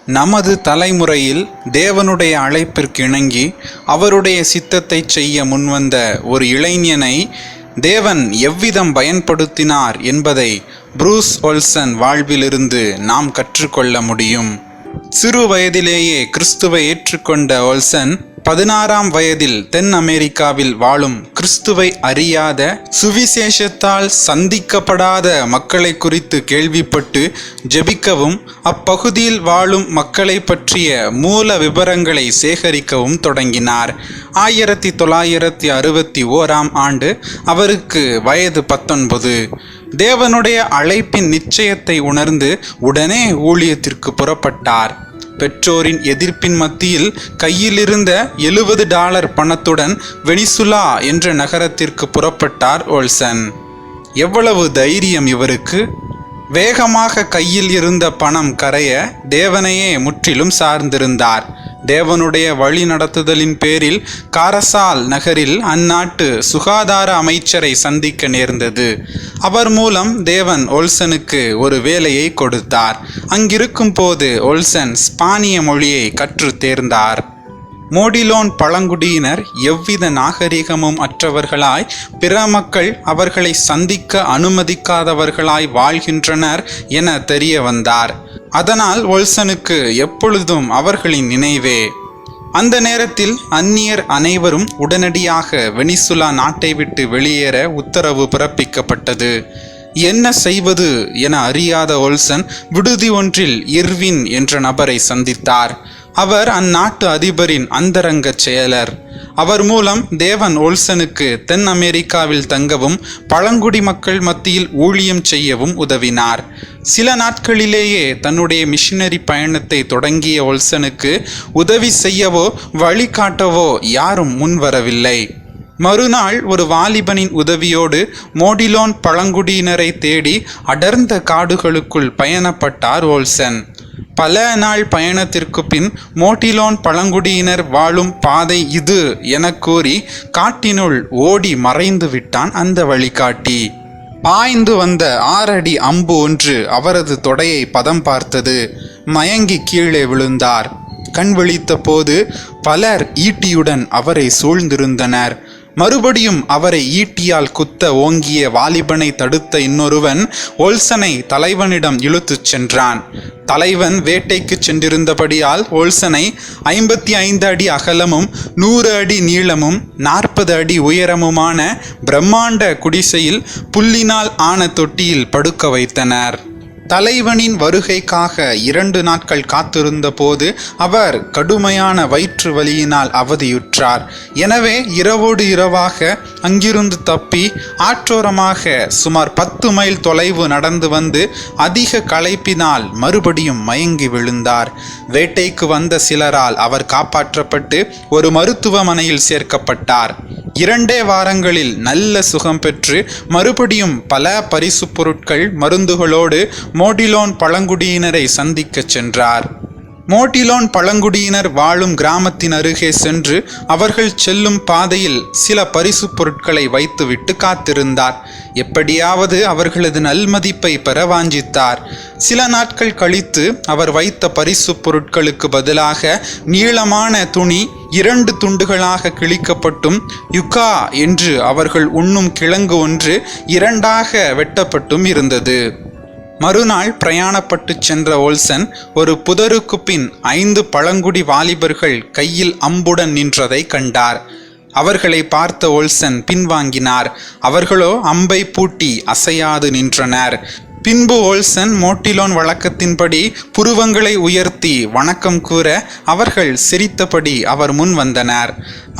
நமது தலைமுறையில் தேவனுடைய அழைப்பிற்கு இணங்கி அவருடைய சித்தத்தை செய்ய முன்வந்த ஒரு இளைஞனை தேவன் எவ்விதம் பயன்படுத்தினார் என்பதை ப்ரூஸ் ஒல்சன் வாழ்விலிருந்து நாம் கற்றுக்கொள்ள முடியும். சிறு வயதிலேயே கிறிஸ்துவை ஏற்றுக்கொண்ட ஒல்சன் 16ஆம் வயதில் தென் அமெரிக்காவில் வாழும் கிறிஸ்துவை அறியாத, சுவிசேஷத்தால் சந்திக்கப்படாத மக்களை குறித்து கேள்விப்பட்டு ஜெபிக்கவும் அப்பகுதியில் வாழும் மக்களை பற்றிய மூல விபரங்களை சேகரிக்கவும் தொடங்கினார். 1961ஆம் ஆண்டு அவருக்கு வயது 19. தேவனுடைய அழைப்பின் நிச்சயத்தை உணர்ந்து உடனே ஊழியத்திற்கு புறப்பட்டார். பெற்றோரின் எதிர்ப்பின் மத்தியில் கையிலிருந்த $70 பணத்துடன் வெனிசுலா என்ற நகரத்திற்கு புறப்பட்டார் ஒல்சன். எவ்வளவு தைரியம் இவருக்கு! வேகமாக கையில் இருந்த பணம் கரைய தேவனையே முற்றிலும் சார்ந்திருந்தார். தேவனுடைய வழி நடத்துதலின் பேரில் காரசால் நகரில் அந்நாட்டு சுகாதார அமைச்சரை சந்திக்க நேர்ந்தது. அவர் மூலம் தேவன் ஒல்சனுக்கு ஒரு வேலையை கொடுத்தார். அங்கிருக்கும் போது ஒல்சன் ஸ்பானிய மொழியை கற்று தேர்ந்தார். மோடிலோன் பழங்குடியினர் எவ்வித நாகரிகமும் அற்றவர்களாய், பிற மக்கள் அவர்களை சந்திக்க அனுமதிக்காதவர்களாய் வாழ்கின்றனர் என தெரிய வந்தார். அதனால் ஒல்சனுக்கு எப்பொழுதும் அவர்களின் நினைவே. அந்த நேரத்தில் அந்நியர் அனைவரும் உடனடியாக வெனிசுலா நாட்டை விட்டு வெளியேற உத்தரவு பிறப்பிக்கப்பட்டது. என்ன செய்வது என அறியாத ஒல்சன் விடுதி ஒன்றில் இர்வின் என்ற நபரை சந்தித்தார். அவர் அந்நாட்டு அதிபரின் அந்தரங்க செயலர். அவர் மூலம் தேவன் ஒல்சனுக்கு தென் அமெரிக்காவில் தங்கவும் பழங்குடி மக்கள் மத்தியில் ஊழியம் செய்யவும் உதவினார். சில நாட்களிலேயே தன்னுடைய மிஷனரி பயணத்தை தொடங்கிய ஒல்சனுக்கு உதவி செய்யவோ வழிகாட்டவோ யாரும் முன்வரவில்லை. மறுநாள் ஒரு வாலிபனின் உதவியோடு மோடிலோன் பழங்குடியினரை தேடி அடர்ந்த காடுகளுக்குள் பயணப்பட்டார் ஒல்சன். பல நாள் பயணத்திற்கு பின் மோடிலோன் பழங்குடியினர் வாழும் பாதை இது என கூறி காட்டினுள் ஓடி மறைந்து விட்டான் அந்த வழிகாட்டி. பாய்ந்து வந்த 6 அடி அம்பு ஒன்று அவரது தொடையை பதம் பார்த்தது. மயங்கி கீழே விழுந்தார். கண் விழித்த போது பலர் ஈட்டியுடன் அவரை சூழ்ந்திருந்தனர். மறுபடியும் அவரை ஈட்டியால் குத்த ஓங்கிய வாலிபனை தடுத்த இன்னொருவன் ஒல்சனை தலைவனிடம் இழுத்துச் சென்றான். தலைவன் வேட்டைக்கு சென்றிருந்தபடியால் ஒல்சனை 55 அடி அகலமும் 100 அடி நீளமும் 40 அடி உயரமுமான பிரம்மாண்ட குடிசையில் புல்லினால் ஆன தொட்டியில் படுக்க வைத்தனர். தலைவனின் வருகைக்காக 2 நாட்கள் காத்திருந்த போது அவர் கடுமையான வயிற்று வலியினால் அவதியுற்றார். எனவே இரவோடு இரவாக அங்கிருந்து தப்பி ஆற்றோரமாக சுமார் 10 மைல் தொலைவு நடந்து வந்து அதிக களைப்பினால் மறுபடியும் மயங்கி விழுந்தார். வேட்டைக்கு வந்த சிலரால் அவர் காப்பாற்றப்பட்டு ஒரு மருத்துவமனையில் சேர்க்கப்பட்டார். 2 வாரங்களில் நல்ல சுகம் பெற்று மறுபடியும் பல பரிசு பொருட்கள் மருந்துகளோடு மோடிலோன் பழங்குடியினரை சந்திக்கச் சென்றார். மோடிலோன் பழங்குடியினர் வாழும் கிராமத்தின் அருகே சென்று அவர்கள் செல்லும் பாதையில் சில பரிசு பொருட்களை வைத்துவிட்டு காத்திருந்தார். எப்படியாவது அவர்களது நல்மதிப்பை பெற வாஞ்சித்தார். சில நாட்கள் கழித்து அவர் வைத்த பரிசு பொருட்களுக்கு பதிலாக நீளமான துணி 2 துண்டுகளாக கிழிக்கப்பட்டும் யுகா என்று அவர்கள் உண்ணும் கிழங்கு ஒன்று 2ஆக வெட்டப்பட்டும் இருந்தது. மறுநாள் பிரயாணப்பட்டு சென்ற ஒல்சன் ஒரு புதருக்கு பின் 5 பழங்குடி வாலிபர்கள் கையில் அம்புடன் நின்றதை கண்டார். அவர்களை பார்த்த ஒல்சன் பின்வாங்கினார். அவர்களோ அம்பை பூட்டி அசையாது நின்றனர். பின்பு ஒல்சன் மோடிலோன் வழக்கத்தின்படி புருவங்களை உயர்த்தி வணக்கம் கூற அவர்கள் சிரித்தபடி அவர் முன் வந்தனர்.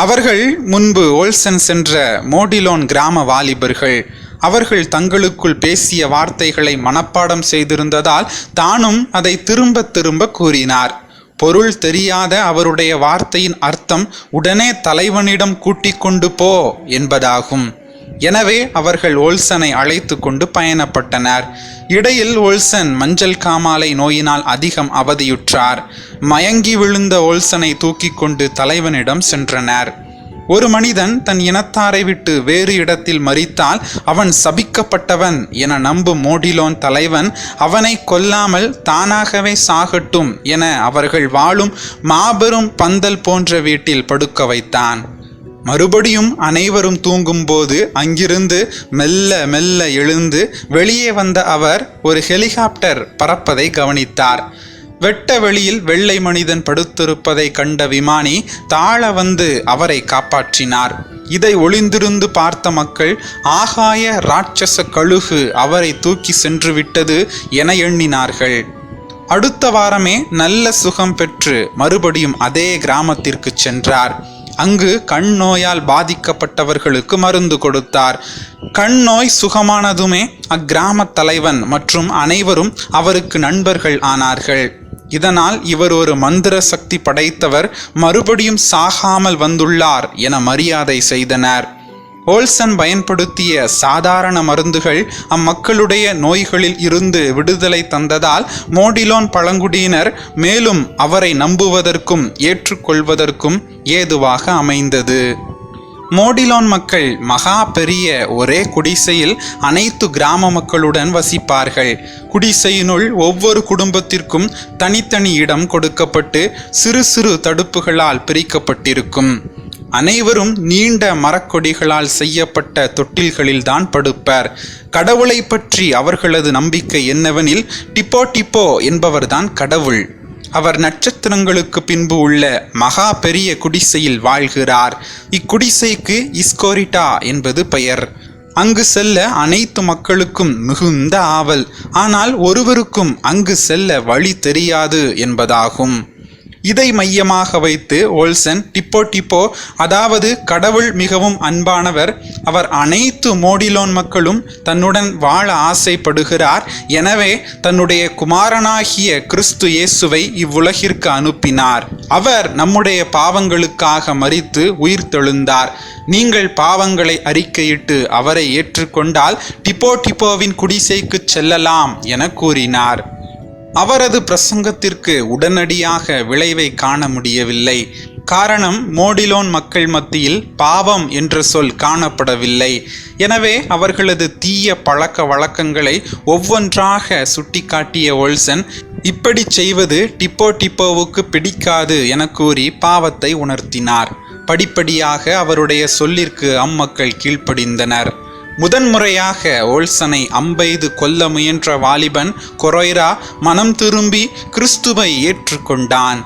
அவர்கள் முன்பு ஒல்சன் சென்ற மோடிலோன் கிராம வாலிபர்கள். அவர்கள் தங்களுக்குள் பேசிய வார்த்தைகளை மனப்பாடம் செய்திருந்ததால் தானும் அதை திரும்ப திரும்ப கூறினார். பொருள் தெரியாத அவருடைய வார்த்தையின் அர்த்தம் உடனே தலைவனிடம் கூட்டிக் கொண்டு போ என்பதாகும். எனவே அவர்கள் ஒல்சனை அழைத்து கொண்டு பயணப்பட்டனர். இடையில் ஒல்சன் மஞ்சள் காமாலை நோயினால் அதிகம் அவதியுற்றார். மயங்கி விழுந்த ஒல்சனை தூக்கி கொண்டு தலைவனிடம் சென்றனர். ஒரு மனிதன் தன் இனத்தாரை விட்டு வேறு இடத்தில் மரித்தால் அவன் சபிக்கப்பட்டவன் என நம்பும் மோடிலோன் தலைவன் அவனை கொல்லாமல் தானாகவே சாகட்டும் என அவர்கள் வாழும் மாபெரும் பந்தல் போன்ற வீட்டில் படுக்க வைத்தான். மறுபடியும் அனைவரும் தூங்கும்போது அங்கிருந்து மெல்ல மெல்ல எழுந்து வெளியே வந்த அவர் ஒரு ஹெலிகாப்டர் பறப்பதை கவனித்தார். வெட்ட வெளியில் வெள்ளை மனிதன் படுத்திருப்பதை கண்ட விமானி தாழ வந்து அவரை காப்பாற்றினார். இதை ஒளிந்திருந்து பார்த்த மக்கள் ஆகாய ராட்சச கழுகு அவரை தூக்கி சென்று விட்டது என எண்ணினார்கள். அடுத்த வாரமே நல்ல சுகம் பெற்று மறுபடியும் அதே கிராமத்திற்கு சென்றார். அங்கு கண் நோயால் பாதிக்கப்பட்டவர்களுக்கு மருந்து கொடுத்தார். கண் நோய் சுகமானதுமே அக்கிராம தலைவன் மற்றும் அனைவரும் அவருக்கு நண்பர்கள் ஆனார்கள். இதனால் இவர் ஒரு மந்திர சக்தி படைத்தவர், மறுபடியும் சாகாமல் வந்துள்ளார் என மரியாதை செய்தனர். ஓல்சன் பயன்படுத்திய சாதாரண மருந்துகள் அம்மக்களுடைய நோய்களில் இருந்து விடுதலை தந்ததால் மோடிலோன் பழங்குடியினர் மேலும் அவரை நம்புவதற்கும் ஏற்றுக்கொள்வதற்கும் ஏதுவாக அமைந்தது. மோடிலோன் மக்கள் மகா பெரிய ஒரே குடிசையில் அனைத்து கிராம மக்களுடன் வசிப்பார்கள். குடிசையினுள் ஒவ்வொரு குடும்பத்திற்கும் தனித்தனி இடம் கொடுக்கப்பட்டு சிறு சிறு தடுப்புகளால் பிரிக்கப்பட்டிருக்கும். அனைவரும் நீண்ட மரக்கொடிகளால் செய்யப்பட்ட தொட்டில்களில்தான் படுப்பர். கடவுளை பற்றி அவர்களது நம்பிக்கை என்னவெனில் டிப்போ டிப்போ என்பவர்தான் கடவுள். அவர் நட்சத்திரங்களுக்கு பின்பு உள்ள மகா பெரிய குடிசையில் வாழ்கிறார். இக்குடிசைக்கு இஸ்கோரிட்டா என்பது பெயர். அங்கு செல்ல அனைத்து மக்களுக்கும் மிகுந்த ஆவல். ஆனால் ஒருவருக்கும் அங்கு செல்ல வழி தெரியாது என்பதாகும். இதை மையமாக வைத்து ஓல்சன் டிப்போ டிப்போ, அதாவது கடவுள் மிகவும் அன்பானவர், அவர் அனைத்து மோடிலோன் மக்களும் தன்னுடன் வாழ ஆசைப்படுகிறார், எனவே தன்னுடைய குமாரனாகிய கிறிஸ்து இயேசுவை இவ்வுலகிற்கு அனுப்பினார். அவர் நம்முடைய பாவங்களுக்காக மரித்து உயிர் தெழுந்தார். நீங்கள் பாவங்களை அறிக்கையிட்டு அவரை ஏற்றுக்கொண்டால் டிப்போ டிப்போவின் குடிசைக்கு செல்லலாம் என கூறினார். அவரது பிரசங்கத்திற்கு உடனடியாக விளைவை காண முடியவில்லை. காரணம், மோடிலோன் மக்கள் மத்தியில் பாவம் என்ற சொல் காணப்படவில்லை. எனவே அவர்களது தீய பழக்க வழக்கங்களை ஒவ்வொன்றாக சுட்டிக்காட்டிய ஓல்சன் இப்படி செய்வது டிப்போ டிப்போவுக்கு பிடிக்காது என கூறி பாவத்தை உணர்த்தினார். படிப்படியாக அவருடைய சொல்லிற்கு அம்மக்கள் கீழ்ப்படிந்தனர். முதன்முறையாக ஓல்சனை அம்பெய்து கொல்ல முயன்ற வாலிபன் கொரைரா மனம் திரும்பி கிறிஸ்துவை ஏற்றுக்கொண்டான்.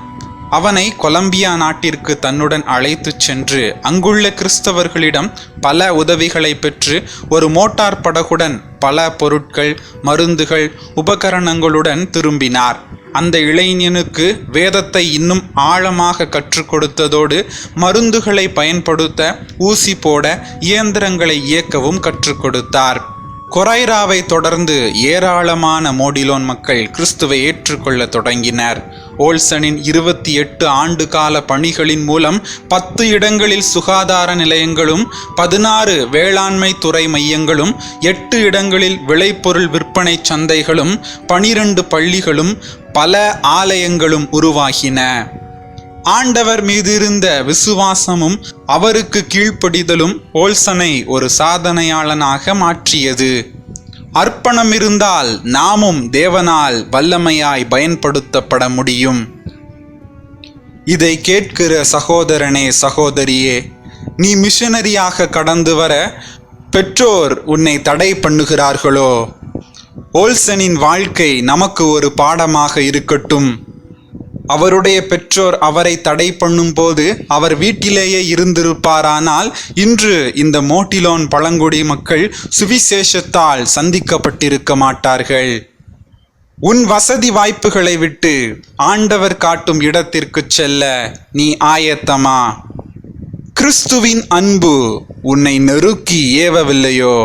அவனை கொலம்பியா நாட்டிற்கு தன்னுடன் அழைத்து சென்று அங்குள்ள கிறிஸ்தவர்களிடம் பல உதவிகளை பெற்று ஒரு மோட்டார் படகுடன் பல பொருட்கள், மருந்துகள், உபகரணங்களுடன் திரும்பினார். அந்த இளைஞனுக்கு வேதத்தை இன்னும் ஆழமாக கற்றுக் கொடுத்ததோடு மருந்துகளை பயன்படுத்த, ஊசி போட, இயந்திரங்களை இயக்கவும் கற்றுக் கொடுத்தார். கொரைராவை தொடர்ந்து ஏராளமான மோடிலோன் மக்கள் கிறிஸ்துவை ஏற்றுக்கொள்ள தொடங்கினர். ஓல்சனின் 28 ஆண்டு கால பணிகளின் மூலம் 10 இடங்களில் சுகாதார நிலையங்களும், 16 வேளாண்மை துறை மையங்களும், 8 இடங்களில் விளைபொருள் விற்பனை சந்தைகளும், 12 பள்ளிகளும், பல ஆலயங்களும் உருவாகின. ஆண்டவர் மீது இருந்த விசுவாசமும் அவருக்கு கீழ்ப்படிதலும் ஓல்சனை ஒரு சாதனையாளனாக மாற்றியது. அர்ப்பணம் இருந்தால் நாமும் தேவனால் வல்லமையாய் பயன்படுத்தப்பட முடியும். இதை கேட்கிற சகோதரனே, சகோதரியே, நீ மிஷனரியாக கடந்து வர பெற்றோர் உன்னை தடை பண்ணுகிறார்களோ? ஓல்சனின் வாழ்க்கை நமக்கு ஒரு பாடமாக இருக்கட்டும். அவருடைய பெற்றோர் அவரை தடை பண்ணும் போது அவர் வீட்டிலேயே இருந்திருப்பாரானால் இன்று இந்த மோடிலோன் பழங்குடி மக்கள் சுவிசேஷத்தால் சந்திக்கப்பட்டிருக்க மாட்டார்கள். உன் வசதி வாய்ப்புகளை விட்டு ஆண்டவர் காட்டும் இடத்திற்கு செல்ல நீ ஆயத்தமா? கிறிஸ்துவின் அன்பு உன்னை நெருக்கி ஏவவில்லையோ?